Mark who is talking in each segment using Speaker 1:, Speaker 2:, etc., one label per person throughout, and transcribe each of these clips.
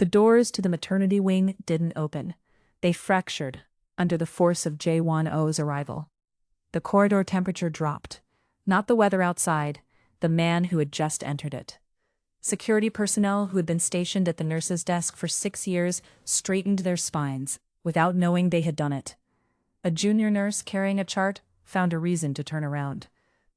Speaker 1: The doors to the maternity wing didn't open. They fractured under the force of Jae-won Oh's arrival. The corridor temperature dropped. Not the weather outside, the man who had just entered it. Security personnel who had been stationed at the nurse's desk for 6 years straightened their spines, without knowing they had done it. A junior nurse carrying a chart found a reason to turn around.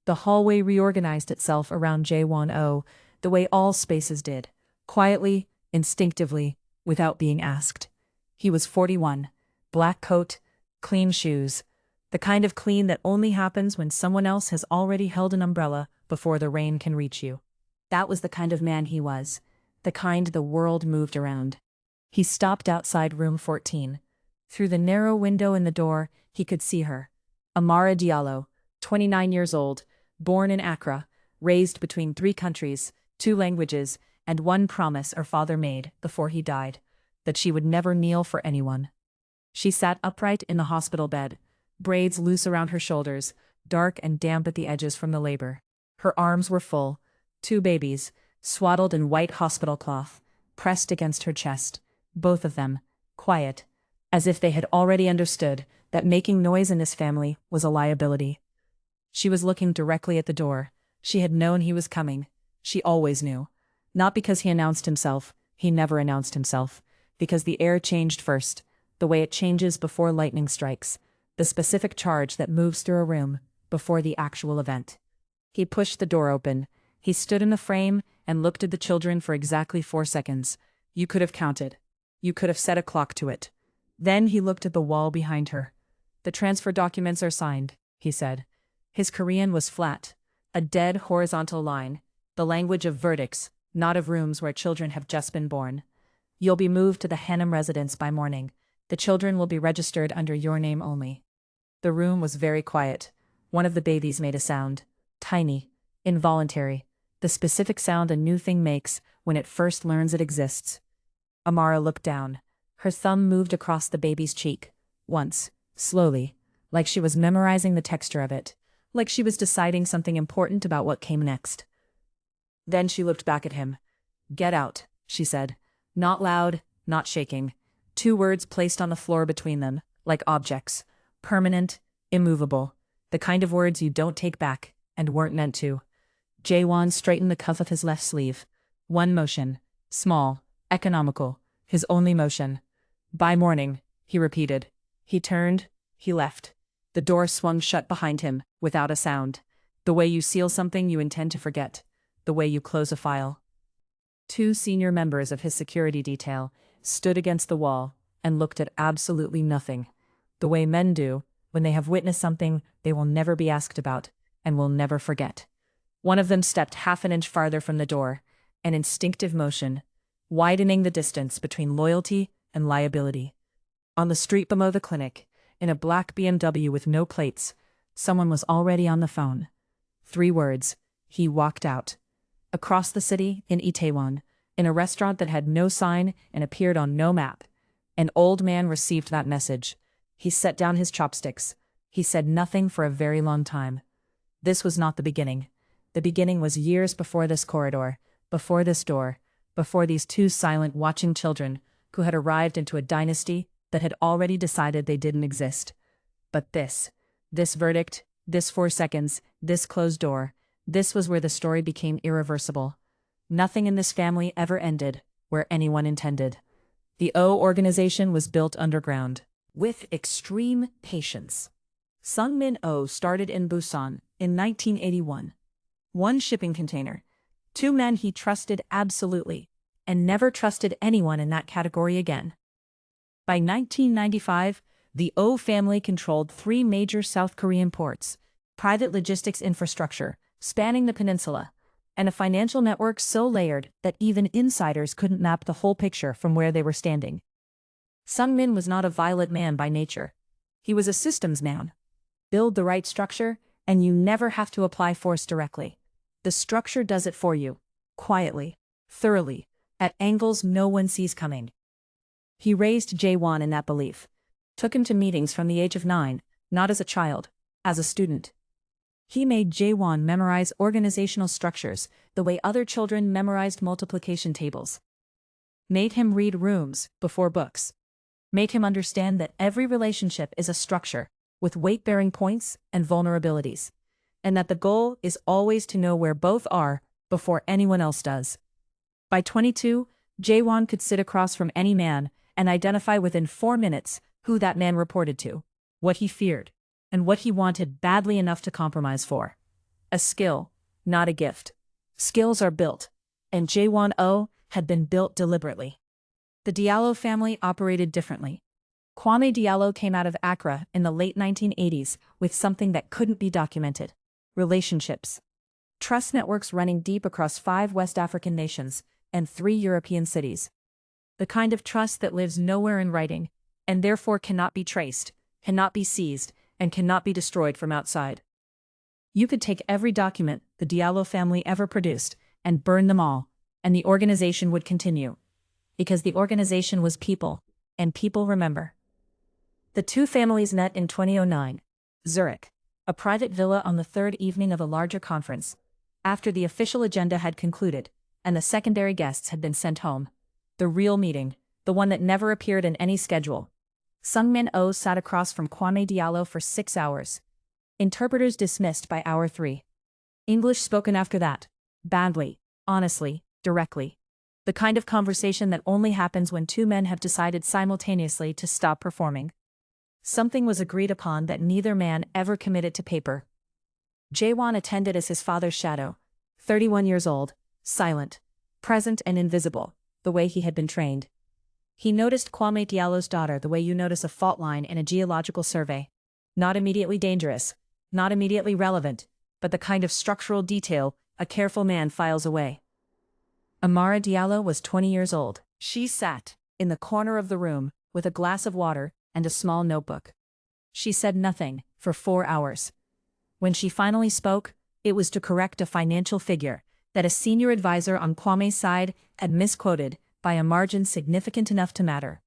Speaker 1: The hallway reorganized itself around Jae-won Oh, the way all spaces did, quietly, instinctively, without being asked. He was 41, black coat, clean shoes, the kind of clean that only happens when someone else has already held an umbrella before the rain can reach you. That was the kind of man he was, the kind the world moved around. He stopped outside room 14. Through the narrow window in the door, he could see her. Amara Diallo, 29 years old, born in Accra, raised between 3 countries, 2 languages, and 1 promise her father made before he died, that she would never kneel for anyone. She sat upright in the hospital bed, braids loose around her shoulders, dark and damp at the edges from the labor. Her arms were full, 2 babies, swaddled in white hospital cloth, pressed against her chest, both of them, quiet, as if they had already understood that making noise in this family was a liability. She was looking directly at the door. She had known he was coming. She always knew. Not because he announced himself, he never announced himself, because the air changed first, the way it changes before lightning strikes, the specific charge that moves through a room before the actual event. He pushed the door open. He stood in the frame and looked at the children for exactly 4 seconds. You could have counted. You could have set a clock to it. Then he looked at the wall behind her. The transfer documents are signed, he said. His Korean was flat, a dead horizontal line, the language of verdicts, not of rooms where children have just been born. You'll be moved to the Hanam residence by morning. The children will be registered under your name only. The room was very quiet. One of the babies made a sound. Tiny, involuntary, the specific sound a new thing makes when it first learns it exists. Amara looked down. Her thumb moved across the baby's cheek, once, slowly, like she was memorizing the texture of it, like she was deciding something important about what came next. Then she looked back at him. "Get out," she said. Not loud, not shaking. 2 words placed on the floor between them, like objects. Permanent, immovable. The kind of words you don't take back, and weren't meant to. Jae-won straightened the cuff of his left sleeve. One motion. Small, economical, his only motion. "By morning," he repeated. He turned, he left. The door swung shut behind him, without a sound. The way you seal something you intend to forget. The way you close a file. 2 senior members of his security detail stood against the wall and looked at absolutely nothing. The way men do when they have witnessed something they will never be asked about and will never forget. One of them stepped half an inch farther from the door, an instinctive motion, widening the distance between loyalty and liability. On the street below the clinic, in a black BMW with no plates, someone was already on the phone. 3 words. He walked out. Across the city, in Itaewon, in a restaurant that had no sign and appeared on no map, an old man received that message. He set down his chopsticks. He said nothing for a very long time. This was not the beginning. The beginning was years before this corridor, before this door, before these 2 silent watching children who had arrived into a dynasty that had already decided they didn't exist. But this verdict, this 4 seconds, this closed door, this was where the story became irreversible. Nothing in this family ever ended where anyone intended. The O organization was built underground, with extreme patience. Sungmin Oh started in Busan in 1981. 1 shipping container. 2 men he trusted absolutely, and never trusted anyone in that category again. By 1995, the Oh family controlled 3 major South Korean ports, private logistics infrastructure spanning the peninsula, and a financial network so layered that even insiders couldn't map the whole picture from where they were standing. Sungmin was not a violent man by nature. He was a systems man. Build the right structure, and you never have to apply force directly. The structure does it for you, quietly, thoroughly, at angles no one sees coming. He raised Jae-won in that belief. Took him to meetings from the age of 9, not as a child, as a student. He made Jae-won memorize organizational structures the way other children memorized multiplication tables. made him read rooms before books, made him understand that every relationship is a structure with weight-bearing points and vulnerabilities, and that the goal is always to know where both are before anyone else does. By 22, Jae-won could sit across from any man and identify within 4 minutes who that man reported to, what he feared, and what he wanted badly enough to compromise for. A skill, not a gift. Skills are built, and Jae-won Oh had been built deliberately. The Diallo family operated differently. Kwame Diallo came out of Accra in the late 1980s with something that couldn't be documented: relationships. Trust networks running deep across 5 West African nations and 3 European cities. The kind of trust that lives nowhere in writing, and therefore cannot be traced, cannot be seized, and cannot be destroyed from outside. You could take every document the Diallo family ever produced and burn them all, and the organization would continue. Because the organization was people, and people remember. The two families met in 2009, Zurich, a private villa on the third evening of a larger conference, after the official agenda had concluded, and the secondary guests had been sent home. The real meeting, the one that never appeared in any schedule. Sungmin Oh sat across from Kwame Diallo for 6 hours. Interpreters dismissed by hour 3. English spoken after that. Badly, honestly, directly. The kind of conversation that only happens when 2 men have decided simultaneously to stop performing. Something was agreed upon that neither man ever committed to paper. Jae-won attended as his father's shadow, 31 years old, silent, present and invisible, the way he had been trained. He noticed Kwame Diallo's daughter the way you notice a fault line in a geological survey. Not immediately dangerous, not immediately relevant, but the kind of structural detail a careful man files away. Amara Diallo was 20 years old. She sat in the corner of the room with a glass of water and a small notebook. She said nothing for 4 hours. When she finally spoke, it was to correct a financial figure that a senior advisor on Kwame's side had misquoted by a margin significant enough to matter.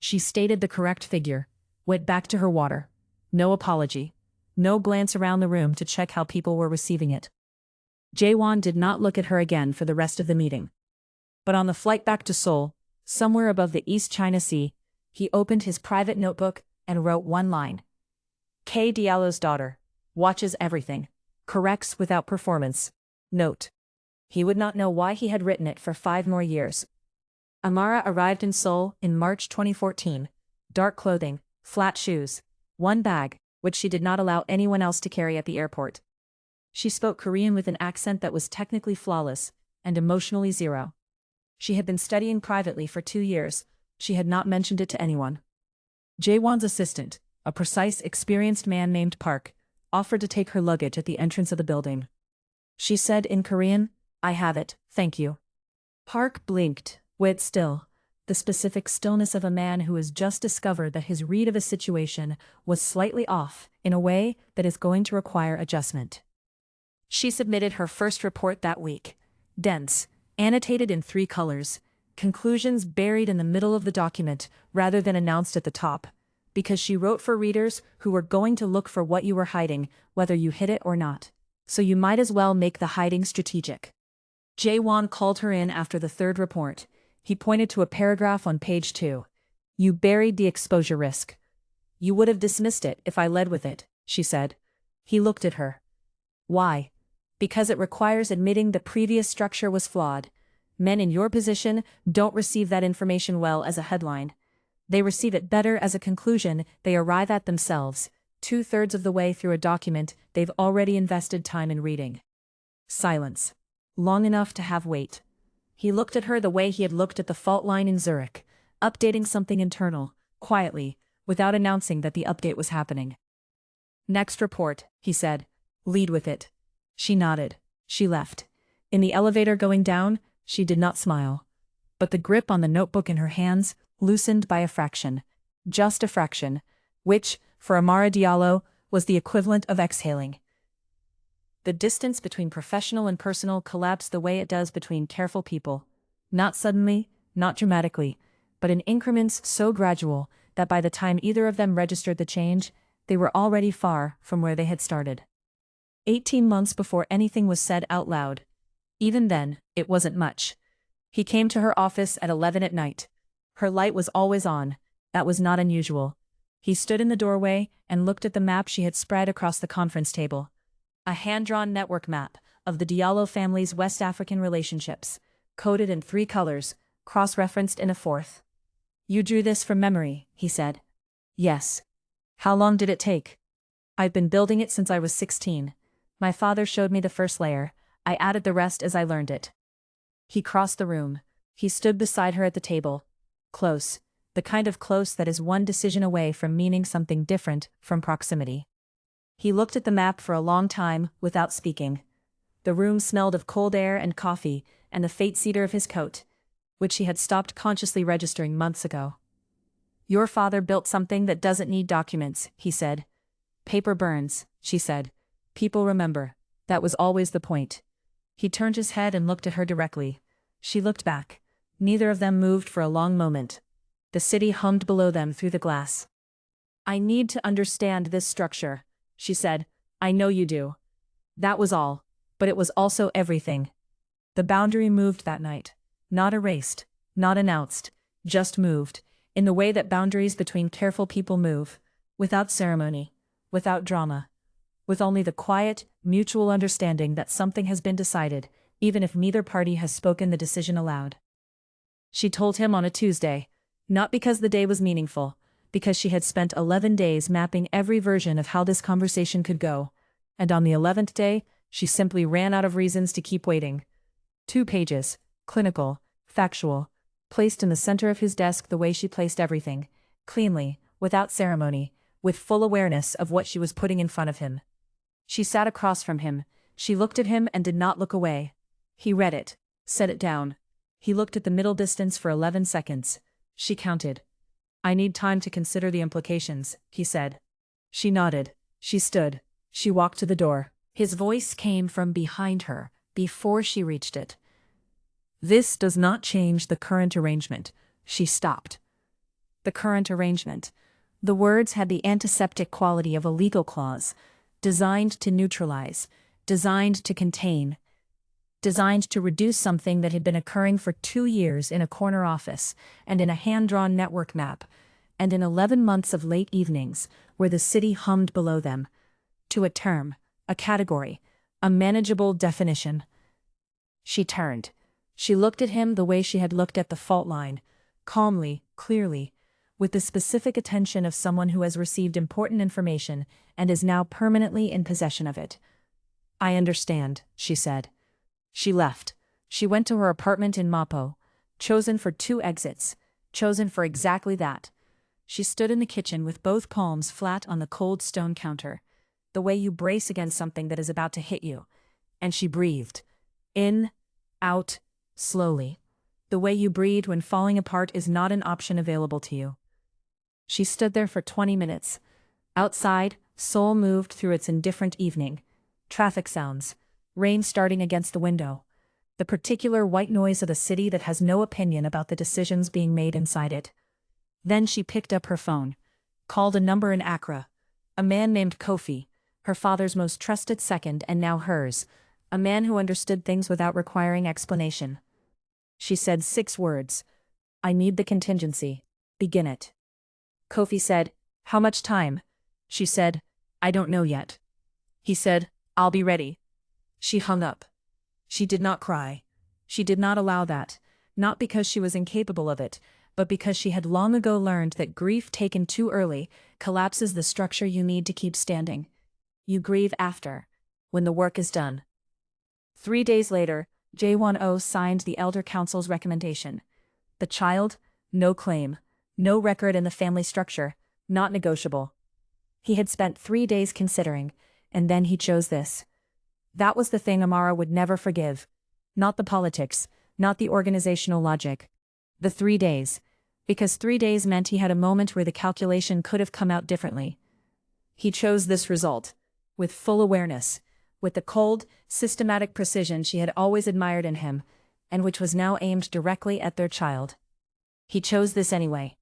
Speaker 1: She stated the correct figure, went back to her water. No apology. No glance around the room to check how people were receiving it. Jae-won did not look at her again for the rest of the meeting. But on the flight back to Seoul, somewhere above the East China Sea, he opened his private notebook and wrote one line. K. Diallo's daughter. Watches everything. Corrects without performance. Note. He would not know why he had written it for 5 more years. Amara arrived in Seoul in March 2014. Dark clothing, flat shoes, 1 bag, which she did not allow anyone else to carry at the airport. She spoke Korean with an accent that was technically flawless and emotionally zero. She had been studying privately for 2 years. She had not mentioned it to anyone. Jae-won's assistant, a precise, experienced man named Park, offered to take her luggage at the entrance of the building. She said in Korean, "I have it, thank you." Park blinked, wait still, the specific stillness of a man who has just discovered that his read of a situation was slightly off in a way that is going to require adjustment. She submitted her first report that week. Dense, annotated in 3 colors, conclusions buried in the middle of the document rather than announced at the top, because she wrote for readers who were going to look for what you were hiding, whether you hid it or not. So you might as well make the hiding strategic. Jae-won called her in after the 3rd report. He pointed to a paragraph on page 2. You buried the exposure risk. You would have dismissed it if I led with it, she said. He looked at her. Why? Because it requires admitting the previous structure was flawed. Men in your position don't receive that information well as a headline. They receive it better as a conclusion they arrive at themselves, 2/3 of the way through a document they've already invested time in reading. Silence. Long enough to have weight. He looked at her the way he had looked at the fault line in Zurich, updating something internal, quietly, without announcing that the update was happening. Next report, he said. Lead with it. She nodded. She left. In the elevator going down, she did not smile. But the grip on the notebook in her hands loosened by a fraction. Just a fraction, which, for Amara Diallo, was the equivalent of exhaling. The distance between professional and personal collapsed the way it does between careful people. Not suddenly, not dramatically, but in increments so gradual that by the time either of them registered the change, they were already far from where they had started. 18 months before anything was said out loud. Even then, it wasn't much. He came to her office at 11 at night. Her light was always on. That was not unusual. He stood in the doorway and looked at the map she had spread across the conference table. A hand-drawn network map of the Diallo family's West African relationships, coded in 3 colors, cross-referenced in a 4th. "You drew this from memory," he said. "Yes." "How long did it take?" "I've been building it since I was 16. My father showed me the first layer. I added the rest as I learned it." He crossed the room. He stood beside her at the table. Close. The kind of close that is one decision away from meaning something different from proximity. He looked at the map for a long time without speaking. The room smelled of cold air and coffee and the fate cedar of his coat, which she had stopped consciously registering months ago. "Your father built something that doesn't need documents," he said. "Paper burns," she said. "People remember. That was always the point." He turned his head and looked at her directly. She looked back. Neither of them moved for a long moment. The city hummed below them through the glass. "I need to understand this structure," she said. "I know you do." That was all, but it was also everything. The boundary moved that night. Not erased, not announced, just moved, in the way that boundaries between careful people move, without ceremony, without drama, with only the quiet, mutual understanding that something has been decided, even if neither party has spoken the decision aloud. She told him on a Tuesday, not because the day was meaningful, because she had spent 11 days mapping every version of how this conversation could go, and on the 11th day, she simply ran out of reasons to keep waiting. 2 pages, clinical, factual, placed in the center of his desk the way she placed everything, cleanly, without ceremony, with full awareness of what she was putting in front of him. She sat across from him. She looked at him and did not look away. He read it, set it down. He looked at the middle distance for 11 seconds. She counted. "I need time to consider the implications," he said. She nodded. She stood. She walked to the door. His voice came from behind her, before she reached it. "This does not change the current arrangement." She stopped. The current arrangement. The words had the antiseptic quality of a legal clause, designed to neutralize, designed to contain, designed to reduce something that had been occurring for 2 years in a corner office, and in a hand-drawn network map, and in 11 months of late evenings, where the city hummed below them, to a term, a category, a manageable definition. She turned. She looked at him the way she had looked at the fault line, calmly, clearly, with the specific attention of someone who has received important information and is now permanently in possession of it. "I understand," she said. She left. She went to her apartment in Mapo, chosen for 2 exits, chosen for exactly that. She stood in the kitchen with both palms flat on the cold stone counter, the way you brace against something that is about to hit you, and she breathed. In, out, slowly. The way you breathe when falling apart is not an option available to you. She stood there for 20 minutes. Outside, Seoul moved through its indifferent evening. Traffic sounds. Rain starting against the window. The particular white noise of the city that has no opinion about the decisions being made inside it. Then she picked up her phone. Called a number in Accra. A man named Kofi, her father's most trusted second and now hers. A man who understood things without requiring explanation. She said 6 words. "I need the contingency. Begin it." Kofi said, "How much time?" She said, "I don't know yet." He said, "I'll be ready." She hung up. She did not cry. She did not allow that, not because she was incapable of it, but because she had long ago learned that grief taken too early collapses the structure you need to keep standing. You grieve after, when the work is done. 3 days later, Jae-won Oh signed the Elder Council's recommendation. The child, no claim, no record in the family structure, not negotiable. He had spent 3 days considering, and then he chose this. That was the thing Amara would never forgive. Not the politics, not the organizational logic. The 3 days. Because 3 days meant he had a moment where the calculation could have come out differently. He chose this result. With full awareness. With the cold, systematic precision she had always admired in him, and which was now aimed directly at their child. He chose this anyway.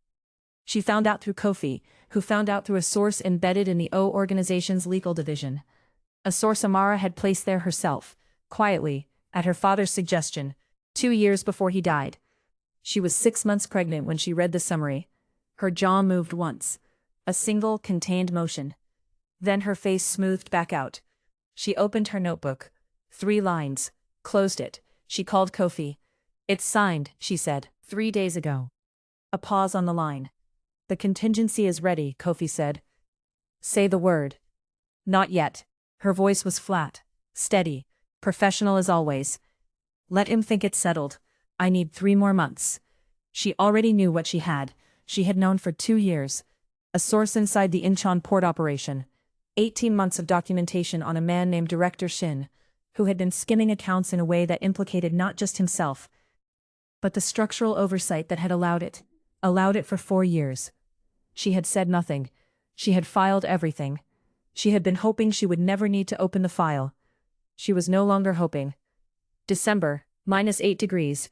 Speaker 1: She found out through Kofi, who found out through a source embedded in the O organization's legal division. A source Amara had placed there herself, quietly, at her father's suggestion, 2 years before he died. She was 6 months pregnant when she read the summary. Her jaw moved once. A single, contained motion. Then her face smoothed back out. She opened her notebook. 3 lines. Closed it. She called Kofi. "It's signed," she said, 3 days ago. A pause on the line. "The contingency is ready," Kofi said. "Say the word." "Not yet." Her voice was flat, steady, professional as always. "Let him think it's settled. I need 3 more months." She already knew what she had. She had known for 2 years. A source inside the Incheon port operation. 18 months of documentation on a man named Director Shin, who had been skimming accounts in a way that implicated not just himself, but the structural oversight that had allowed it. Allowed it for 4 years. She had said nothing. She had filed everything. She had been hoping she would never need to open the file. She was no longer hoping. December, -8 degrees.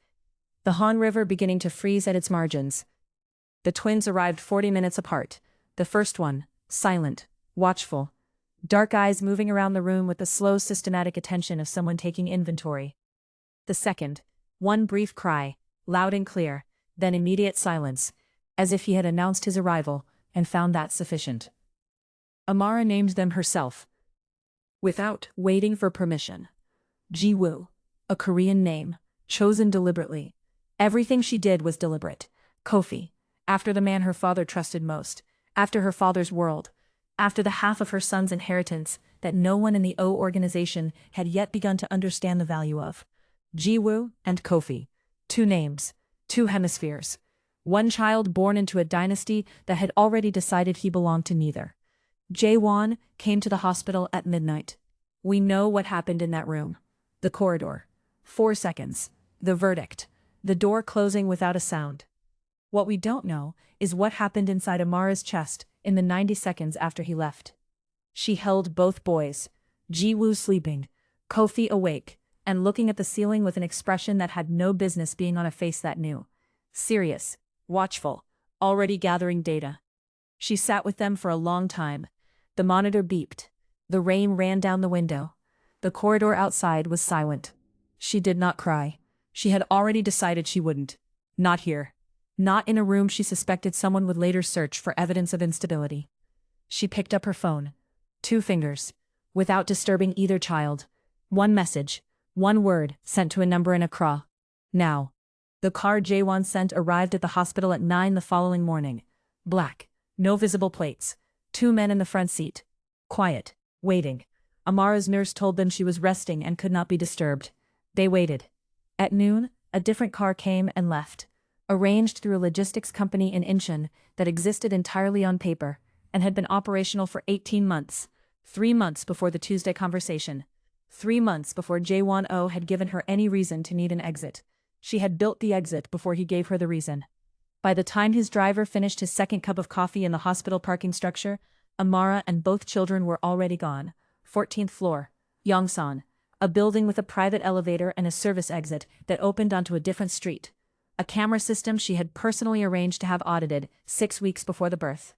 Speaker 1: The Han River beginning to freeze at its margins. The twins arrived 40 minutes apart. The first one, silent, watchful. Dark eyes moving around the room with the slow, systematic attention of someone taking inventory. The second, one brief cry, loud and clear, then immediate silence, as if he had announced his arrival, and found that sufficient. Amara named them herself, without waiting for permission. Ji-woo, a Korean name, chosen deliberately. Everything she did was deliberate. Kofi, after the man her father trusted most, after her father's world, after the half of her son's inheritance that no one in the O organization had yet begun to understand the value of. Ji-woo and Kofi. 2 names, 2 hemispheres. One child born into a dynasty that had already decided he belonged to neither. Jae-won came to the hospital at midnight. We know what happened in that room. The corridor. 4 seconds. The verdict. The door closing without a sound. What we don't know is what happened inside Amara's chest in the 90 seconds after he left. She held both boys. Ji-woo sleeping, Kofi awake, and looking at the ceiling with an expression that had no business being on a face that knew. Serious, watchful, already gathering data. She sat with them for a long time. The monitor beeped. The rain ran down the window. The corridor outside was silent. She did not cry. She had already decided she wouldn't. Not here. Not in a room she suspected someone would later search for evidence of instability. She picked up her phone. 2 fingers. Without disturbing either child. 1 message. 1 word sent to a number in Accra. Now. The car Jae-won sent arrived at the hospital at 9 the following morning. Black. No visible plates. 2 men in the front seat. Quiet. Waiting. Amara's nurse told them she was resting and could not be disturbed. They waited. At noon, a different car came and left. Arranged through a logistics company in Incheon that existed entirely on paper and had been operational for 18 months. 3 months before the Tuesday conversation. 3 months before Jae-won Oh had given her any reason to need an exit. She had built the exit before he gave her the reason. By the time his driver finished his second cup of coffee in the hospital parking structure, Amara and both children were already gone. 14th floor, Yongsan, a building with a private elevator and a service exit that opened onto a different street. A camera system she had personally arranged to have audited 6 weeks before the birth.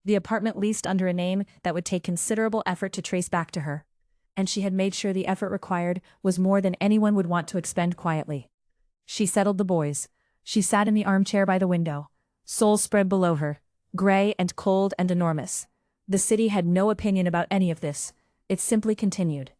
Speaker 1: The apartment leased under a name that would take considerable effort to trace back to her. And she had made sure the effort required was more than anyone would want to expend quietly. She settled the boys. She sat in the armchair by the window. Soul spread below her, gray and cold and enormous. The city had no opinion about any of this. It simply continued.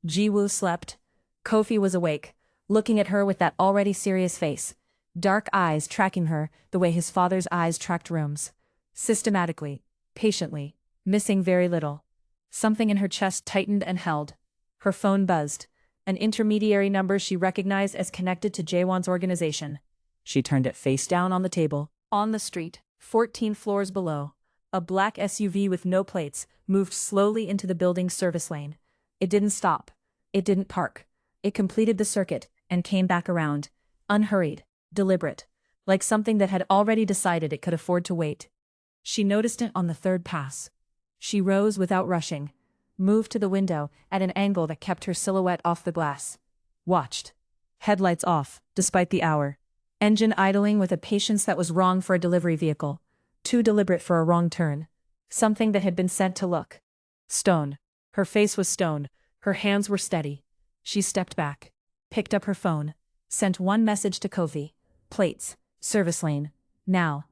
Speaker 1: Ji-woo slept. Kofi was awake, looking at her with that already serious face. Dark eyes tracking her the way his father's eyes tracked rooms. Systematically, patiently, missing very little. Something in her chest tightened and held. Her phone buzzed. An intermediary number she recognized as connected to Jae-won's organization. She turned it face down on the table. On the street, 14 floors below, a black SUV with no plates moved slowly into the building's service lane. It didn't stop. It didn't park. It completed the circuit and came back around, unhurried, deliberate, like something that had already decided it could afford to wait. She noticed it on the 3rd pass. She rose without rushing, moved to the window at an angle that kept her silhouette off the glass. Watched. Headlights off, despite the hour. Engine idling with a patience that was wrong for a delivery vehicle. Too deliberate for a wrong turn. Something that had been sent to look. Stone. Her face was stone. Her hands were steady. She stepped back. Picked up her phone. Sent one message to Kofi. Plates. Service lane. Now.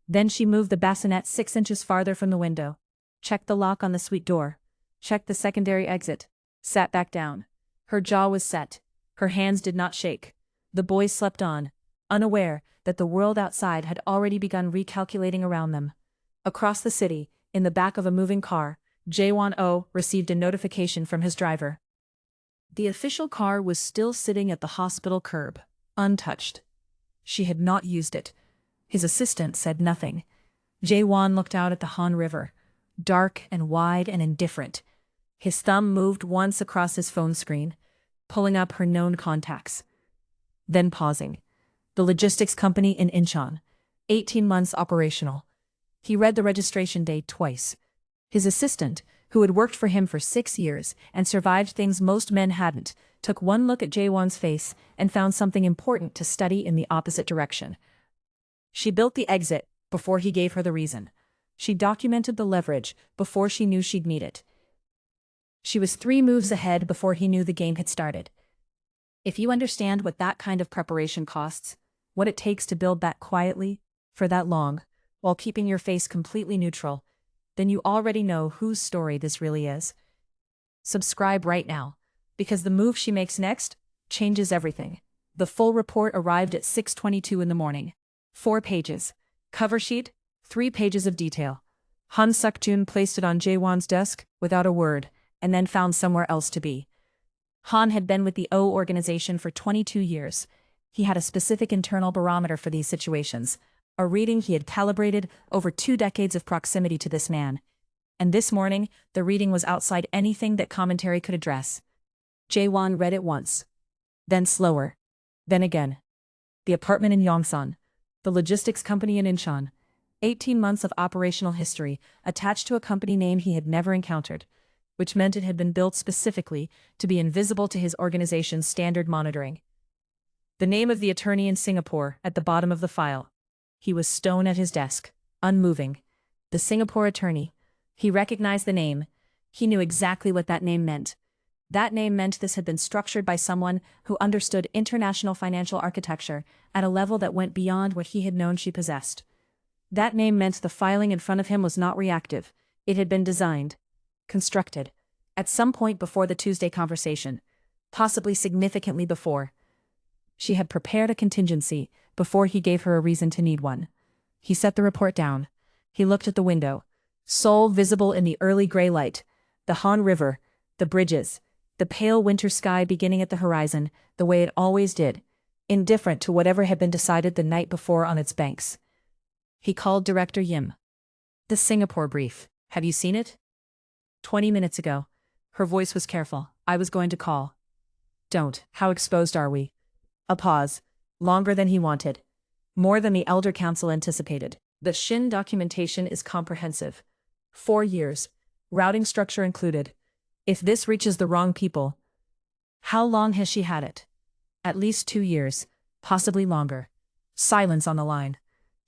Speaker 1: Then she moved the bassinet 6 inches farther from the window. Checked the lock on the suite door. Checked the secondary exit. Sat back down. Her jaw was set. Her hands did not shake. The boys slept on, unaware that the world outside had already begun recalculating around them. Across the city, in the back of a moving car, Jae-won Oh received a notification from his driver. The official car was still sitting at the hospital curb, untouched. She had not used it. His assistant said nothing. Jae-won looked out at the Han River, dark and wide and indifferent. His thumb moved once across his phone screen, pulling up her known contacts. Then pausing. The logistics company in Incheon. 18 months operational. He read the registration date twice. His assistant, who had worked for him for 6 years and survived things most men hadn't, took one look at Jae-won's face and found something important to study in the opposite direction. She built the exit before he gave her the reason. She documented the leverage before she knew she'd need it. She was 3 moves ahead before he knew the game had started. If you understand what that kind of preparation costs, what it takes to build that quietly, for that long, while keeping your face completely neutral, then you already know whose story this really is. Subscribe right now, because the move she makes next changes everything. The full report arrived at 6:22 in the morning. 4 pages. Cover sheet, 3 pages of detail. Han Suk-jun placed it on Jae-won's desk without a word, and then found somewhere else to be. Han had been with the O organization for 22 years. He had a specific internal barometer for these situations, a reading he had calibrated over 2 decades of proximity to this man. And this morning, the reading was outside anything that commentary could address. Jae-won read it once. Then slower. Then again. The apartment in Yongsan. The logistics company in Incheon. 18 months of operational history attached to a company name he had never encountered, which meant it had been built specifically to be invisible to his organization's standard monitoring. The name of the attorney in Singapore at the bottom of the file. He was stone at his desk, unmoving. The Singapore attorney. He recognized the name. He knew exactly what that name meant. That name meant this had been structured by someone who understood international financial architecture at a level that went beyond what he had known she possessed. That name meant the filing in front of him was not reactive. It had been designed, constructed, at some point before the Tuesday conversation, possibly significantly before. She had prepared a contingency before he gave her a reason to need one. He set the report down. He looked at the window. Seoul visible in the early gray light. The Han River, the bridges, the pale winter sky beginning at the horizon, the way it always did, indifferent to whatever had been decided the night before on its banks. He called Director Yim. The Singapore brief. Have you seen it? 20 minutes ago. Her voice was careful. I was going to call. Don't. How exposed are we? A pause. Longer than he wanted. More than the Elder Council anticipated. The Shin documentation is comprehensive. 4 years. Routing structure included. If this reaches the wrong people. How long has she had it? At least 2 years. Possibly longer. Silence on the line.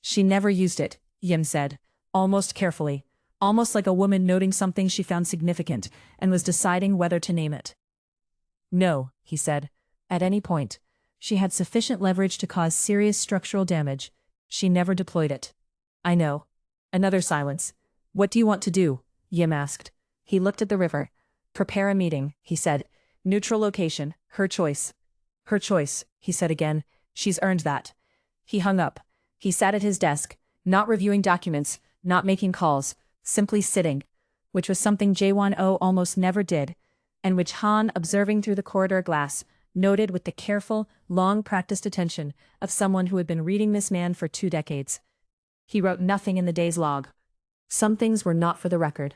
Speaker 1: She never used it, Yim said, almost carefully, almost like a woman noting something she found significant and was deciding whether to name it. No, he said. At any point. She had sufficient leverage to cause serious structural damage. She never deployed it. I know. Another silence. What do you want to do? Yim asked. He looked at the river. Prepare a meeting, he said. Neutral location, her choice. Her choice, he said again. She's earned that. He hung up. He sat at his desk, not reviewing documents, not making calls, simply sitting, which was something Jae-won Oh almost never did, and which Han, observing through the corridor glass, noted with the careful, long-practiced attention of someone who had been reading this man for 2 decades. He wrote nothing in the day's log. Some things were not for the record.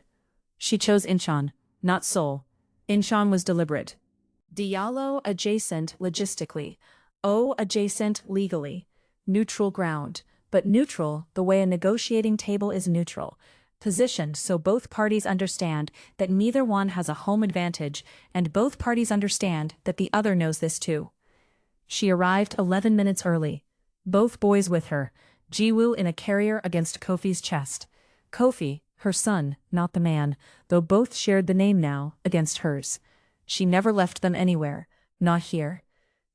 Speaker 1: She chose Incheon, not Seoul. Incheon was deliberate. Diallo adjacent logistically, Oh adjacent legally. Neutral ground, but neutral the way a negotiating table is neutral, positioned so both parties understand that neither one has a home advantage and both parties understand that the other knows this too. She arrived 11 minutes early. Both boys with her, Jiwoo in a carrier against Kofi's chest. Kofi, her son, not the man, though both shared the name now, against hers. She never left them anywhere, not here.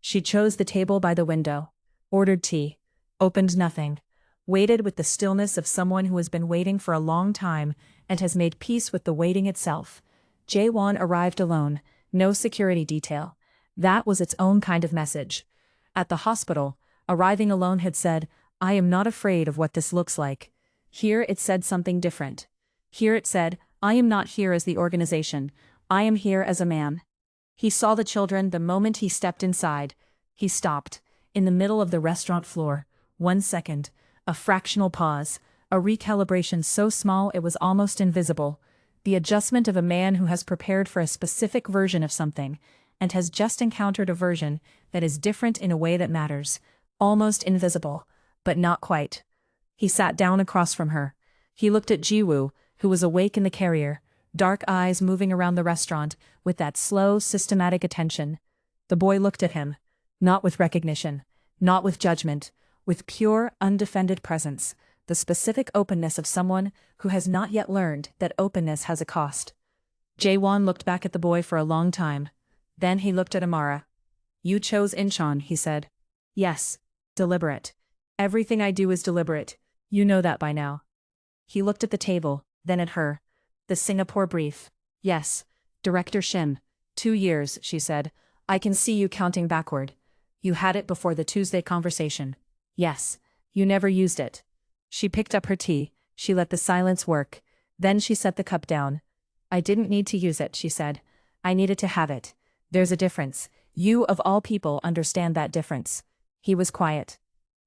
Speaker 1: She chose the table by the window, ordered tea, opened nothing, waited with the stillness of someone who has been waiting for a long time and has made peace with the waiting itself. Jae-won arrived alone, no security detail. That was its own kind of message. At the hospital, arriving alone had said, "I am not afraid of what this looks like." Here it said something different. Here it said, "I am not here as the organization. I am here as a man." He saw the children the moment he stepped inside. He stopped, in the middle of the restaurant floor. 1 second, a fractional pause, a recalibration so small it was almost invisible. The adjustment of a man who has prepared for a specific version of something, and has just encountered a version that is different in a way that matters. Almost invisible, but not quite. He sat down across from her. He looked at Jiwoo, who was awake in the carrier, dark eyes moving around the restaurant with that slow, systematic attention. The boy looked at him, not with recognition, not with judgment, with pure, undefended presence, the specific openness of someone who has not yet learned that openness has a cost. Jae-won looked back at the boy for a long time. Then he looked at Amara. "You chose Incheon," he said. "Yes. Deliberate. Everything I do is deliberate. You know that by now." He looked at the table, then at her. "The Singapore brief." "Yes. Director Shin. 2 years," she said. "I can see you counting backward. You had it before the Tuesday conversation." "Yes. You never used it." She picked up her tea. She let the silence work. Then she set the cup down. "I didn't need to use it," she said. "I needed to have it. There's a difference. You of all people understand that difference." He was quiet.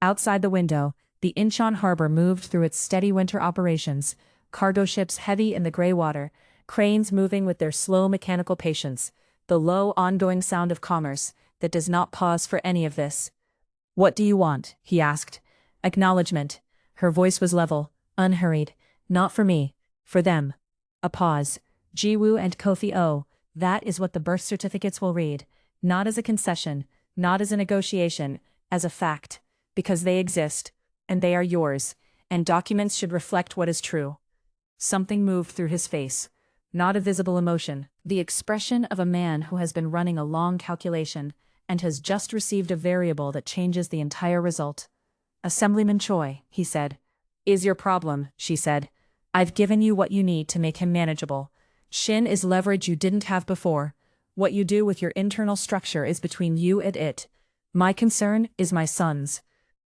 Speaker 1: Outside the window, the Incheon harbor moved through its steady winter operations, cargo ships heavy in the gray water, cranes moving with their slow mechanical patience, the low ongoing sound of commerce that does not pause for any of this. "What do you want?" he asked. Acknowledgement. Her voice was level, unhurried. "Not for me. For them." A pause. "Jiwoo and Kofi Oh, that is what the birth certificates will read. Not as a concession, not as a negotiation, as a fact. Because they exist, and they are yours, and documents should reflect what is true." Something moved through his face. Not a visible emotion, the expression of a man who has been running a long calculation, and has just received a variable that changes the entire result. "Assemblyman Choi," he said. "Is your problem," she said. "I've given you what you need to make him manageable. Shin is leverage you didn't have before. What you do with your internal structure is between you and it. My concern is my son's."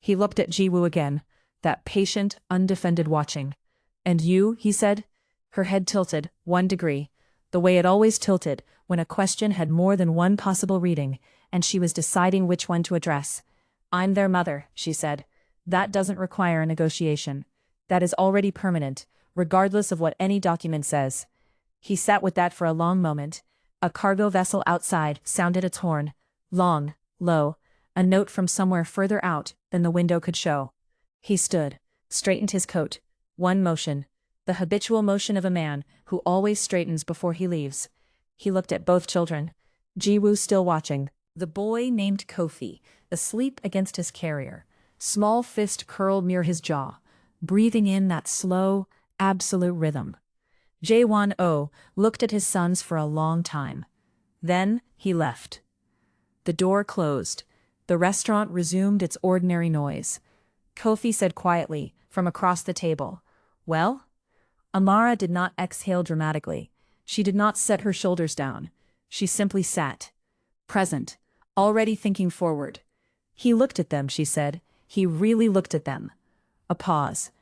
Speaker 1: He looked at Jiwoo again, that patient, undefended watching. "And you," he said. Her head tilted, 1 degree, the way it always tilted when a question had more than one possible reading, and she was deciding which one to address. "I'm their mother," she said. "That doesn't require a negotiation. That is already permanent, regardless of what any document says." He sat with that for a long moment. A cargo vessel outside sounded its horn. Long, low, a note from somewhere further out than the window could show. He stood, straightened his coat. One motion. The habitual motion of a man who always straightens before he leaves. He looked at both children. Jiwoo still watching. The boy named Kofi, asleep against his carrier. Small fist curled near his jaw, breathing in that slow, absolute rhythm. Jae-won Oh looked at his sons for a long time. Then he left. The door closed. The restaurant resumed its ordinary noise. Kofi said quietly, from across the table, "Well?" Amara did not exhale dramatically. She did not set her shoulders down. She simply sat. Present. Already thinking forward. "He looked at them," she said. "He really looked at them." A pause.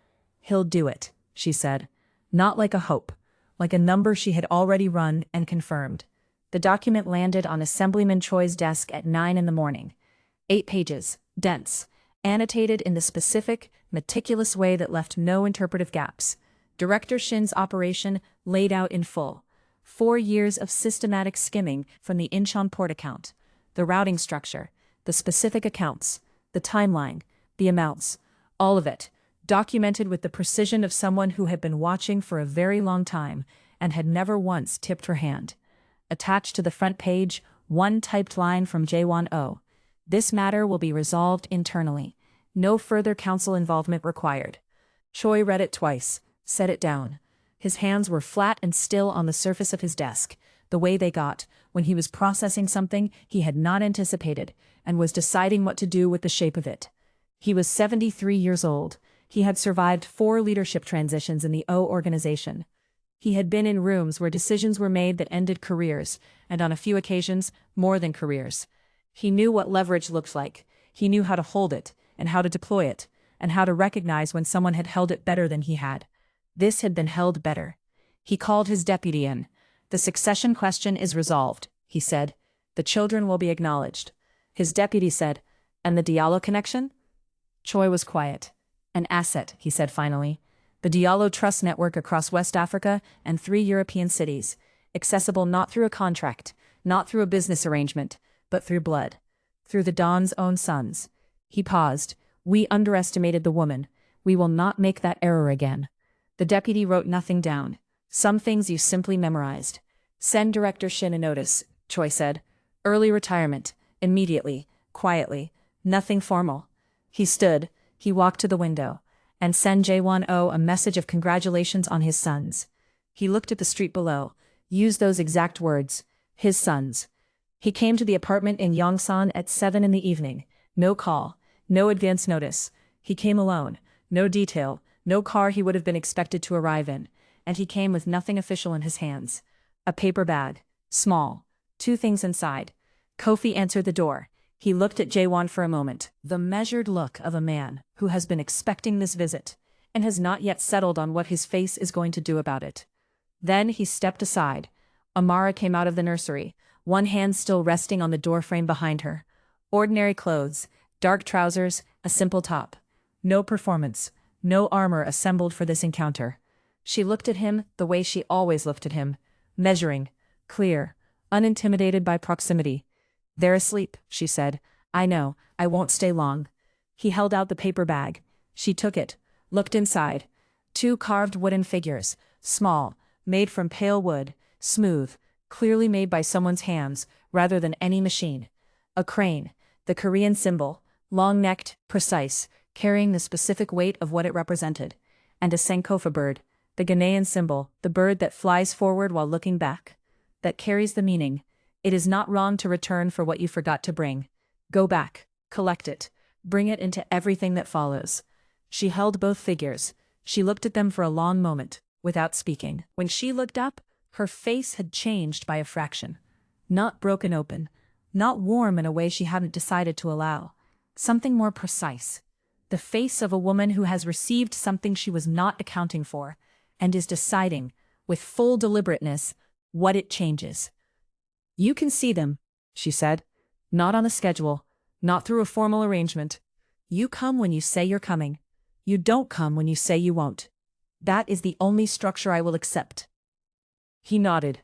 Speaker 1: "He'll do it," she said. Not like a hope. Like a number she had already run and confirmed. The document landed on Assemblyman Choi's desk at 9 in the morning. 8 pages, dense, annotated in the specific, meticulous way that left no interpretive gaps. Director Shin's operation laid out in full. 4 years of systematic skimming from the Incheon port account. The routing structure, the specific accounts, the timeline, the amounts, all of it, documented with the precision of someone who had been watching for a very long time and had never once tipped her hand. Attached to the front page, one typed line from Jae-won Oh. "This matter will be resolved internally. No further council involvement required." Choi read it twice, set it down. His hands were flat and still on the surface of his desk, the way they got when he was processing something he had not anticipated, and was deciding what to do with the shape of it. He was 73 years old. He had survived 4 leadership transitions in the O organization. He had been in rooms where decisions were made that ended careers, and on a few occasions, more than careers. He knew what leverage looked like. He knew how to hold it, and how to deploy it, and how to recognize when someone had held it better than he had. This had been held better. He called his deputy in. "The succession question is resolved," he said. "The children will be acknowledged." His deputy said, "And the Diallo connection?" Choi was quiet. "An asset," he said finally. "The Diallo Trust Network across West Africa and 3 European cities, accessible not through a contract, not through a business arrangement, but through blood. Through the Don's own sons." He paused. "We underestimated the woman. We will not make that error again." The deputy wrote nothing down. "Some things you simply memorized. Send Director Shin a notice," Choi said. "Early retirement. Immediately. Quietly. Nothing formal." He stood. He walked to the window. "And send Jae-won Oh a message of congratulations on his sons." He looked at the street below. Used those exact words. His sons. He came to the apartment in Yongsan at 7 in the evening. No call. No advance notice. He came alone. No detail. No car he would have been expected to arrive in. And he came with nothing official in his hands. A paper bag. Small. 2 things inside. Kofi answered the door. He looked at Jae-won for a moment. The measured look of a man who has been expecting this visit, and has not yet settled on what his face is going to do about it. Then he stepped aside. Amara came out of the nursery, one hand still resting on the doorframe behind her. Ordinary clothes, dark trousers, a simple top. No performance, no armor assembled for this encounter. She looked at him the way she always looked at him, measuring, clear, unintimidated by proximity. "They're asleep," she said. "I know, I won't stay long." He held out the paper bag. She took it, looked inside. 2 carved wooden figures, small, made from pale wood, smooth, clearly made by someone's hands, rather than any machine. A crane, the Korean symbol, long-necked, precise, carrying the specific weight of what it represented. And a Sankofa bird, the Ghanaian symbol, the bird that flies forward while looking back. That carries the meaning. It is not wrong to return for what you forgot to bring. Go back, collect it, bring it into everything that follows. She held both figures. She looked at them for a long moment, without speaking. When she looked up, her face had changed by a fraction. Not broken open, not warm in a way she hadn't decided to allow. Something more precise. The face of a woman who has received something she was not accounting for, and is deciding, with full deliberateness, what it changes. "You can see them," she said. "Not on a schedule, not through a formal arrangement. You come when you say you're coming. You don't come when you say you won't. That is the only structure I will accept." He nodded.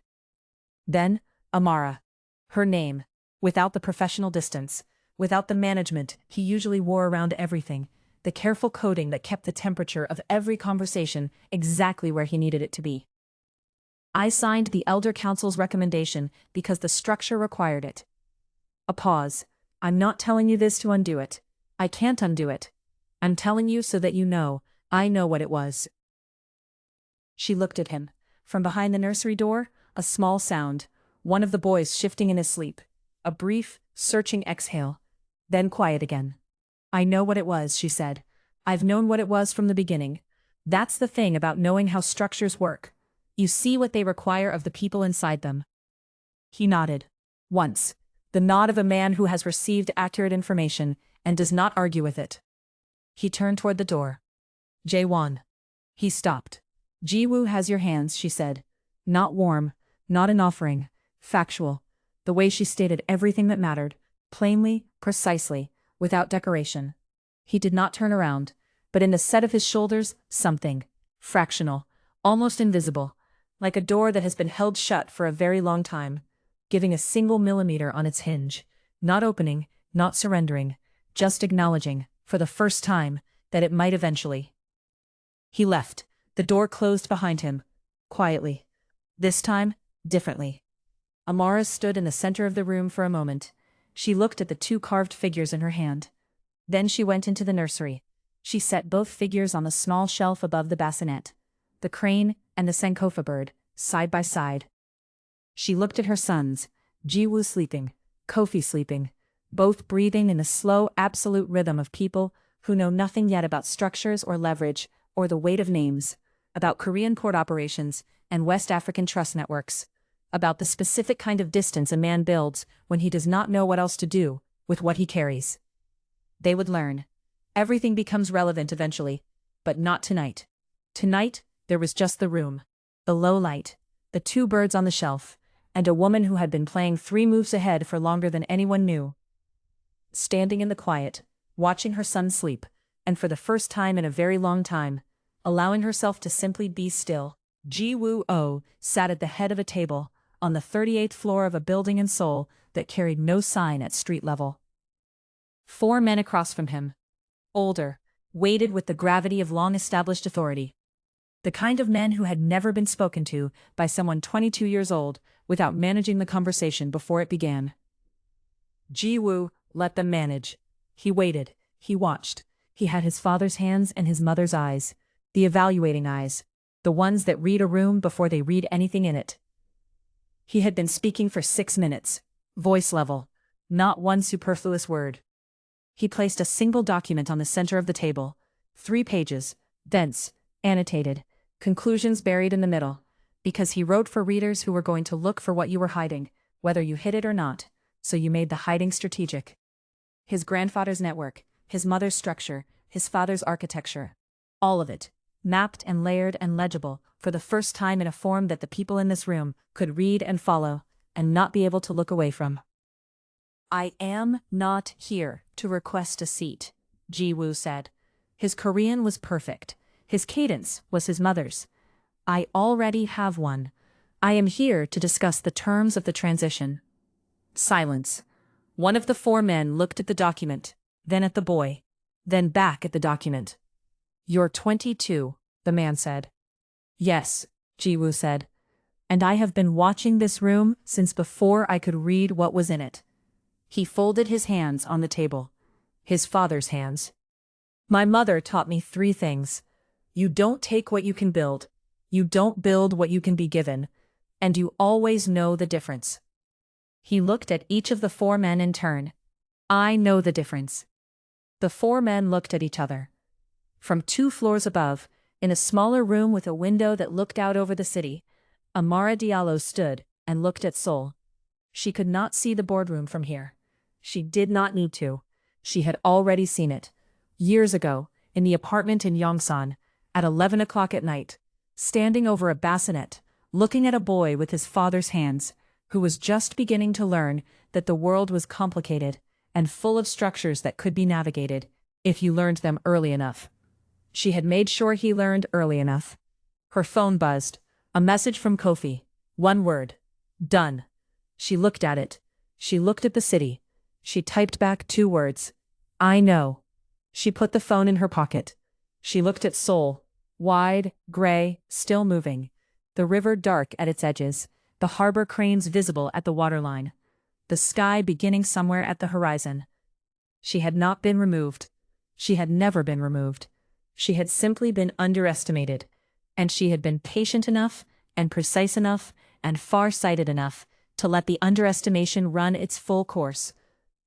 Speaker 1: Then, Amara. Her name, without the professional distance, without the management he usually wore around everything, the careful coding that kept the temperature of every conversation exactly where he needed it to be. "I signed the Elder Council's recommendation because the structure required it." A pause. "I'm not telling you this to undo it. I can't undo it. I'm telling you so that you know, I know what it was." She looked at him. From behind the nursery door, a small sound, one of the boys shifting in his sleep. A brief, searching exhale. Then quiet again. "I know what it was," she said. "I've known what it was from the beginning. That's the thing about knowing how structures work. You see what they require of the people inside them." He nodded. Once. The nod of a man who has received accurate information and does not argue with it. He turned toward the door. "Jae-won." He stopped. "Ji-woo has your hands," she said. Not warm, not an offering. Factual. The way she stated everything that mattered. Plainly, precisely, without decoration. He did not turn around, but in the set of his shoulders, something. Fractional. Almost invisible. Like a door that has been held shut for a very long time, giving a single millimeter on its hinge, not opening, not surrendering, just acknowledging, for the first time, that it might eventually. He left. The door closed behind him, quietly. This time, differently. Amara stood in the center of the room for a moment. She looked at the 2 carved figures in her hand. Then she went into the nursery. She set both figures on the small shelf above the bassinet. The crane and the Sankofa bird, side by side. She looked at her sons, Ji-woo sleeping, Kofi sleeping. both breathing in the slow, absolute rhythm of people who know nothing yet about structures or leverage or the weight of names, about Korean port operations and West African trust networks, about the specific kind of distance a man builds when he does not know what else to do with what he carries. They would learn. Everything becomes relevant eventually, but not tonight. Tonight, there was just the room, the low light, the two birds on the shelf, and a woman who had been playing 3 moves ahead for longer than anyone knew. Standing in the quiet, watching her son sleep, and for the first time in a very long time, allowing herself to simply be still, Jae-won Oh sat at the head of a table on the 38th floor of a building in Seoul that carried no sign at street level. 4 men across from him, older, weighted with the gravity of long-established authority. The kind of men who had never been spoken to by someone 22 years old without managing the conversation before it began. Jae-won let them manage. He waited, he watched. He had his father's hands and his mother's eyes, the evaluating eyes, the ones that read a room before they read anything in it. He had been speaking for 6 minutes, voice level, not one superfluous word. He placed a single document on the center of the table, 3 pages, dense, annotated, conclusions buried in the middle, because he wrote for readers who were going to look for what you were hiding, whether you hid it or not, so you made the hiding strategic. His grandfather's network, his mother's structure, his father's architecture. All of it, mapped and layered and legible, for the first time in a form that the people in this room could read and follow, and not be able to look away from. "I am not here to request a seat," Jae-won said. His Korean was perfect. His cadence was his mother's. "I already have one. I am here to discuss the terms of the transition." Silence. One of the 4 men looked at the document, then at the boy, then back at the document. "You're 22, the man said. "Yes," Jae-won said. "And I have been watching this room since before I could read what was in it." He folded his hands on the table. His father's hands. "My mother taught me 3 things. You don't take what you can build, you don't build what you can be given, and you always know the difference." He looked at each of the 4 men in turn. "I know the difference." The 4 men looked at each other. From 2 floors above, in a smaller room with a window that looked out over the city, Amara Diallo stood and looked at Seoul. She could not see the boardroom from here. She did not need to. She had already seen it. Years ago, in the apartment in Yongsan, at 11 o'clock at night, standing over a bassinet, looking at a boy with his father's hands, who was just beginning to learn that the world was complicated and full of structures that could be navigated, if you learned them early enough. She had made sure he learned early enough. Her phone buzzed. A message from Kofi. 1 word. Done. She looked at it. She looked at the city. She typed back 2 words. I know. She put the phone in her pocket. She looked at Seoul. Wide, gray, still moving. The river dark at its edges. The harbor cranes visible at the waterline. The sky beginning somewhere at the horizon. She had not been removed. She had never been removed. She had simply been underestimated. And she had been patient enough, and precise enough, and far-sighted enough to let the underestimation run its full course,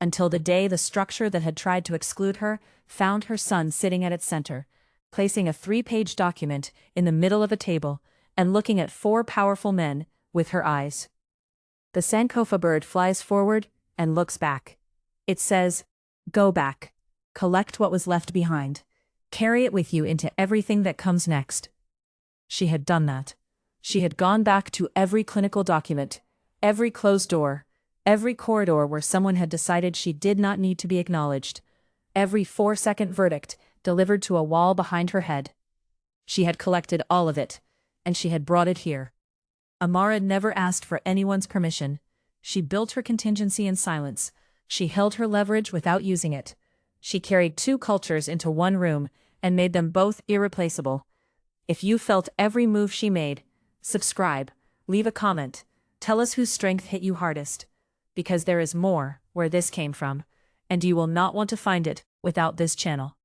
Speaker 1: until the day the structure that had tried to exclude her found her son sitting at its center, placing a 3-page document in the middle of a table, and looking at 4 powerful men with her eyes. The Sankofa bird flies forward and looks back. It says, "Go back. Collect what was left behind. Carry it with you into everything that comes next." She had done that. She had gone back to every clinical document, every closed door, every corridor where someone had decided she did not need to be acknowledged, every 4-second verdict delivered to a wall behind her head. She had collected all of it, and she had brought it here. Amara never asked for anyone's permission. She built her contingency in silence. She held her leverage without using it. She carried 2 cultures into one room and made them both irreplaceable. If you felt every move she made, subscribe, leave a comment, tell us whose strength hit you hardest. Because there is more where this came from, and you will not want to find it without this channel.